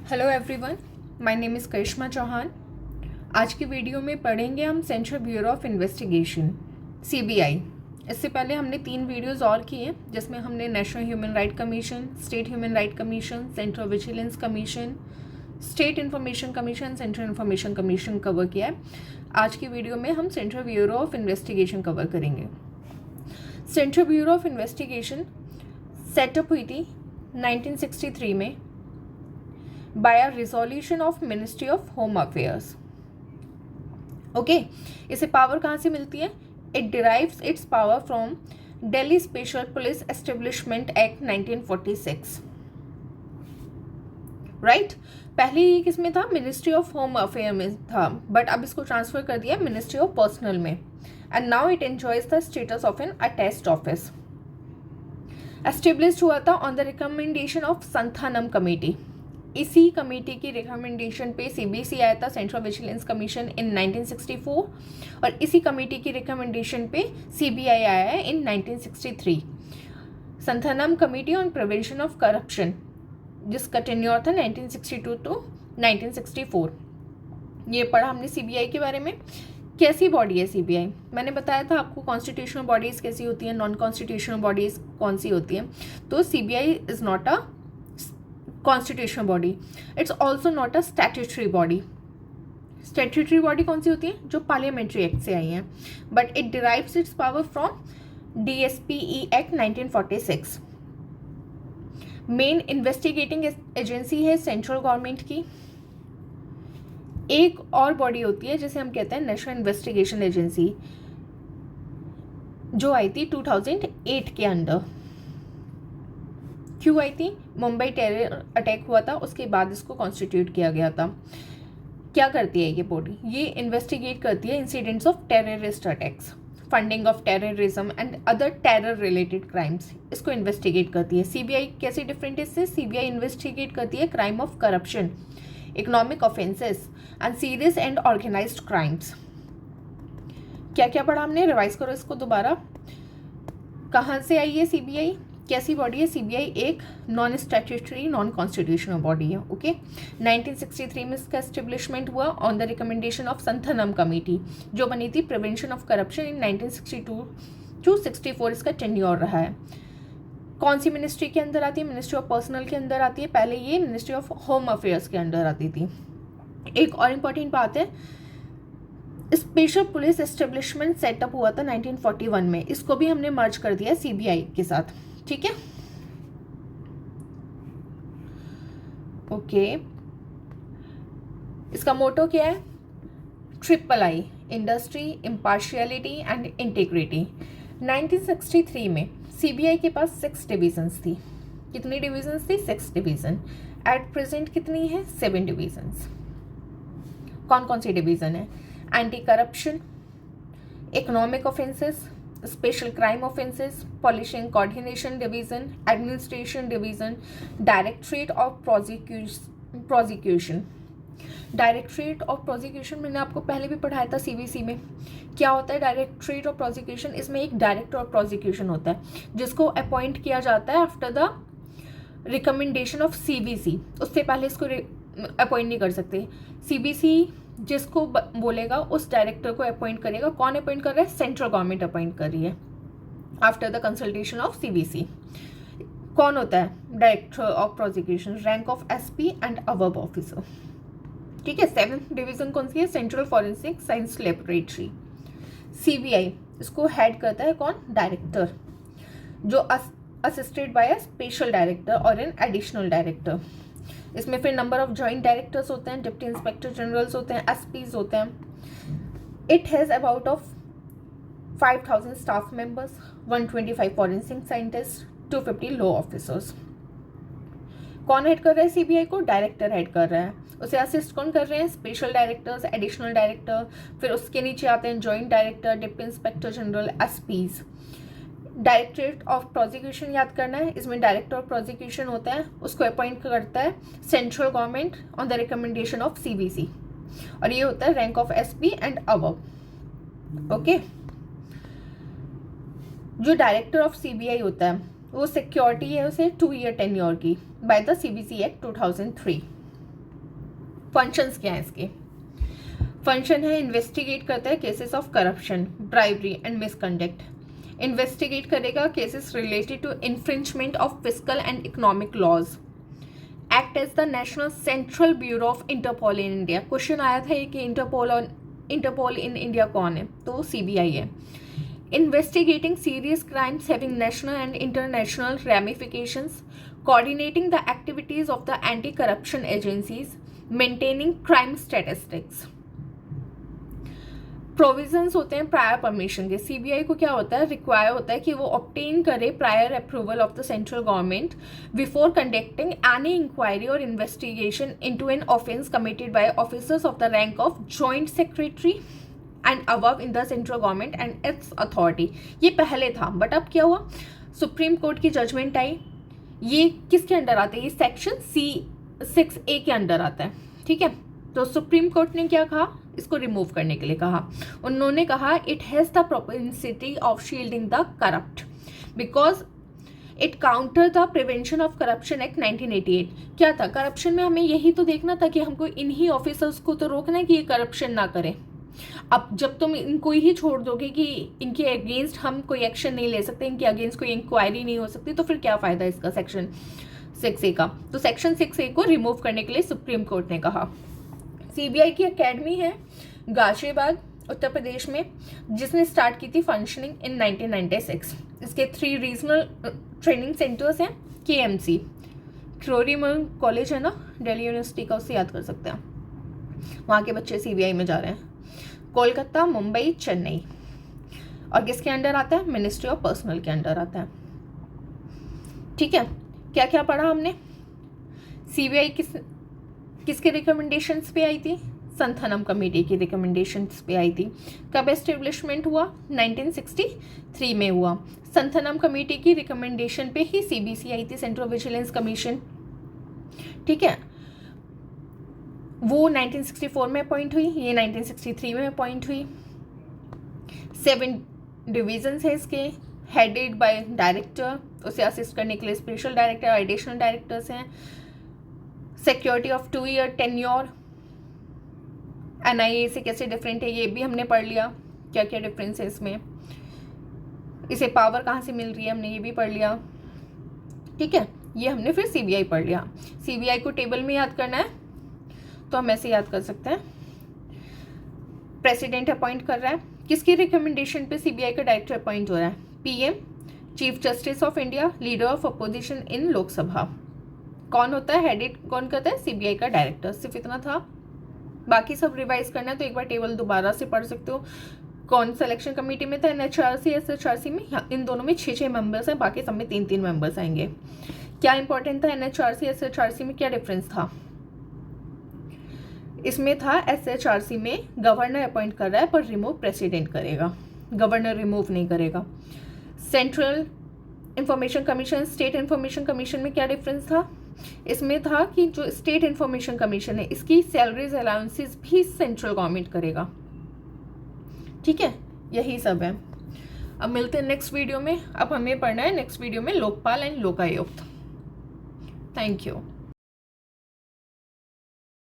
Hello everyone, my name is Karishma Chauhan. आज की video में पढ़ेंगे हम central bureau of investigation CBI. इससे पहले हमने 3 वीडियोस और किए जिसमें हमने national human right commission, state human right commission, central vigilance commission, state information commission, central information commission cover किया है। आज की वीडियो में हम central bureau of investigation cover करेंगे। Central bureau of investigation set up हुई थी 1963 में by a resolution of Ministry of Home Affairs. Okay, इसे पावर कहाँ से मिलती है? It derives its power from Delhi Special Police Establishment Act 1946. Right, पहले ये किस में था? मिनिस्ट्री ऑफ होम अफेयर में था, बट अब इसको ट्रांसफर कर दिया मिनिस्ट्री ऑफ पर्सनल में, and now it enjoys the status of N attached office. Established हुआ था on the recommendation of Santhanam committee. इसी कमेटी की रिकमेंडेशन पे सीबीसी आया था, सेंट्रल विजिलेंस कमीशन, इन 1964, और इसी कमेटी की रिकमेंडेशन पे सीबीआई आया है इन 1963। Santhanam committee on prevention of corruption, जिसका टेन्योर था 1962 टू 1964। ये पढ़ा हमने सीबीआई के बारे में। कैसी बॉडी है सीबीआई? मैंने बताया था आपको कॉन्स्टिट्यूशनल बॉडीज कैसी होती हैं, नॉन कॉन्स्टिट्यूशनल बॉडीज कौन सी होती हैं। तो CBI is not a constitutional body, it's also not a statutory body. Statutory body कौन सी होती है? जो पार्लियामेंट्री एक्ट से आई हैं, but it derives it's power from DSPE act 1946। Main investigating agency है सेंट्रल गवर्नमेंट की। एक और बॉडी होती है जिसे हम कहते हैं नेशनल इन्वेस्टिगेशन एजेंसी, जो आई थी 2008 के अंदर। क्यों आई थी? मुंबई टेरर अटैक हुआ था, उसके बाद इसको कॉन्स्टिट्यूट किया गया था। क्या करती है ये बॉडी? ये इन्वेस्टिगेट करती है incidents of terrorist attacks, funding of terrorism and other terror related crimes, इसको इन्वेस्टिगेट करती है। सीबीआई कैसे डिफरेंट है इससे? सीबीआई इन्वेस्टिगेट करती है crime of corruption, economic offences and serious and organised crimes. क्या क्या पढ़ा हमने? रिवाइज करो इसको दोबारा। कहाँ से आई है सीबीआई? कैसी बॉडी है सीबीआई? एक non statutory, non constitutional body है। ओके, 1963 में इसका एस्टेब्लिशमेंट हुआ on the recommendation of Santhanam committee, जो बनी थी prevention of corruption. In 1962 to 64 इसका टेन्योर रहा है। कौन सी मिनिस्ट्री के अंदर आती है? मिनिस्ट्री ऑफ पर्सनल के अंदर आती है। पहले ये मिनिस्ट्री ऑफ होम अफेयर्स के अंदर आती थी। एक और इम्पॉर्टेंट बात है, स्पेशल पुलिस एस्टेब्लिशमेंट सेटअप हुआ था 1941 में, इसको भी हमने मर्ज कर दिया सीबीआई के साथ। ठीक है, ओके। इसका मोटो क्या है? Triple I, industry, impartiality and integrity. 1963 में सीबीआई के पास 6 डिविजन्स थी। कितनी डिविजन्स थी? 6 डिवीजन। एट प्रेजेंट कितनी है? 7 डिविजन्स। कौन कौन सी डिवीजन है? Anti corruption, economic offences, special crime offences, polishing coordination division, administration division, directorate of prosecution. Directorate of prosecution मैंने आपको पहले भी पढ़ाया था सीबीसी में। क्या होता है डायरेक्टरेट ऑफ प्रोसिक्यूशन? इसमें एक डायरेक्टर ऑफ प्रोसिक्यूशन होता है जिसको अपॉइंट किया जाता है after the recommendation of CBC. उससे पहले इसको अपॉइंट नहीं कर सकते। सीबीसी जिसको बोलेगा उस डायरेक्टर को अपॉइंट करेगा। कौन अपॉइंट कर रहा है? सेंट्रल गवर्नमेंट अपॉइंट कर रही है after the consultation of CBC. कौन होता है director of prosecution? Rank of SP and above officer. ठीक है। 7th डिवीजन कौन सी है? Central forensic science laboratory. CBI इसको हेड करता है कौन? डायरेक्टर, जो assisted by a special director और एन एडिशनल डायरेक्टर। इसमें फिर नंबर ऑफ जॉइंट डायरेक्टर्स होते हैं, डिप्टी इंस्पेक्टर जनरल्स होते हैं, एसपीज होते हैं। It has about of 5000 staff members, 125 forensic scientist, 250 law officers. कौन हेड कर रहा है सीबीआई को? डायरेक्टर हेड कर रहा है। उसे असिस्ट कौन कर रहे हैं? स्पेशल डायरेक्टर्स, एडिशनल डायरेक्टर, फिर उसके नीचे आते हैं joint director, deputy inspector general, SPs. Directorate of prosecution याद करना है, इसमें डायरेक्टर ऑफ प्रोसिक्यूशन होता है, उसको अपॉइंट करता है central government on the recommendation of CBC, और ये होता है rank of SP and above. Okay, जो डायरेक्टर ऑफ सीबीआई होता है वो सिक्योरिटी है उसे 2 ईयर टेन्योर की by the CBC act 2003। Functions क्या है इसके? फंक्शन है इन्वेस्टिगेट करता है cases of corruption, bribery and misconduct, investigate करेगा cases related to infringement of physical and economic laws, act as the national central bureau of Interpol in India. Question आया था कि इंटरपोल इन इंडिया कौन है, तो CBI है। Investigating serious crimes having national and international ramifications, coordinating the activities of the anti-corruption agencies, maintaining crime statistics। Provisions होते हैं prior permission के। CBI को क्या होता है, रिक्वायर होता है कि वो ऑब्टेन करे prior approval of the central government before conducting any inquiry और investigation into an offence committed by officers of the rank of joint secretary and above in the central government and its authority. ये पहले था, but अब क्या हुआ, supreme court की judgment आई। ये किसके अंडर आता है, ये सेक्शन C6A के अंडर आता है, ठीक है। तो सुप्रीम कोर्ट ने क्या कहा, इसको रिमूव करने के लिए कहा। उन्होंने कहा it has the propensity of shielding the corrupt because it counter the prevention of corruption act 1988। क्या था, करप्शन में हमें यही तो देखना था कि हमको इन्हीं ऑफिसर्स को तो रोकना है कि ये करप्शन ना करें। अब जब तुम इनको ही छोड़ दोगे कि इनके अगेंस्ट हम कोई एक्शन नहीं ले सकते, इनके अगेंस्ट कोई इंक्वायरी नहीं हो सकती, तो फिर क्या फ़ायदा इसका सेक्शन 6A का। तो सेक्शन 6A को रिमूव करने के लिए सुप्रीम कोर्ट ने कहा। CBI की एकेडमी है गाजियाबाद उत्तर प्रदेश में, जिसने स्टार्ट की थी फंक्शनिंग इन 1996। इसके 3 रीजनल ट्रेनिंग सेंटर्स हैं। KMC क्रोरीमल कॉलेज है ना दिल्ली यूनिवर्सिटी का, उससे याद कर सकते हैं, वहाँ के बच्चे CBI में जा रहे हैं। कोलकाता, मुंबई, चेन्नई, और किसके अंडर आता है, मिनिस्ट्री ऑफ पर्सनल के अंडर आता है, ठीक है। क्या क्या पढ़ा हमने, CBI किसके रिकमेंडेशंस पे आई थी, संथनम कमेटी की रिकमेंडेशंस पे आई थी। कब एस्टेब्लिशमेंट हुआ, 1963 में हुआ। संथनम कमेटी की रिकमेंडेशन पे ही CBC आई थी, सेंट्रल विजिलेंस कमीशन, ठीक है। वो 1964 में अपॉइंट हुई, ये 1963 में अपॉइंट हुई। 7 डिविजन्स है इसके, हेडेड बाय डायरेक्टर, उसे असिस्ट करने के लिए स्पेशल डायरेक्टर, एडिशनल डायरेक्टर्स हैं। Security of 2 year tenure, NIA से कैसे डिफरेंट है ये भी हमने पढ़ लिया, क्या क्या डिफरेंस है इसमें, इसे पावर कहाँ से मिल रही है हमने ये भी पढ़ लिया, ठीक है। ये हमने फिर CBI पढ़ लिया। CBI को टेबल में याद करना है तो हम ऐसे याद कर सकते हैं, प्रेसिडेंट अपॉइंट कर रहा है, किसकी रिकमेंडेशन पे CBI का डायरेक्टर अपॉइंट हो रहा है, PM, chief justice of India, leader of opposition in Lok Sabha. कौन होता है, हेडेड कौन करता है, CBI का डायरेक्टर। सिर्फ इतना था, बाकी सब रिवाइज करना है तो एक बार टेबल दोबारा से पढ़ सकते हो। कौन सिलेक्शन कमेटी में था, NHRC, SHRC में, इन दोनों में 6 मेंबर्स हैं, बाकी सब में 3 मेंबर्स आएंगे। क्या इंपॉर्टेंट था, NHRC SHRC में क्या डिफरेंस था, इसमें था SHRC में गवर्नर अपॉइंट कर रहा है पर रिमूव प्रेसिडेंट करेगा, गवर्नर रिमूव नहीं करेगा। Central information commission, state information commission में क्या डिफरेंस था, इसमें था कि जो स्टेट इंफॉर्मेशन कमीशन है इसकी सैलरीज अलाउंसेस भी सेंट्रल गवर्नमेंट करेगा, ठीक है। यही सब है। अब मिलते हैं नेक्स्ट वीडियो में। अब हमें पढ़ना है नेक्स्ट वीडियो में Lokpal and Lokayukta. Thank you.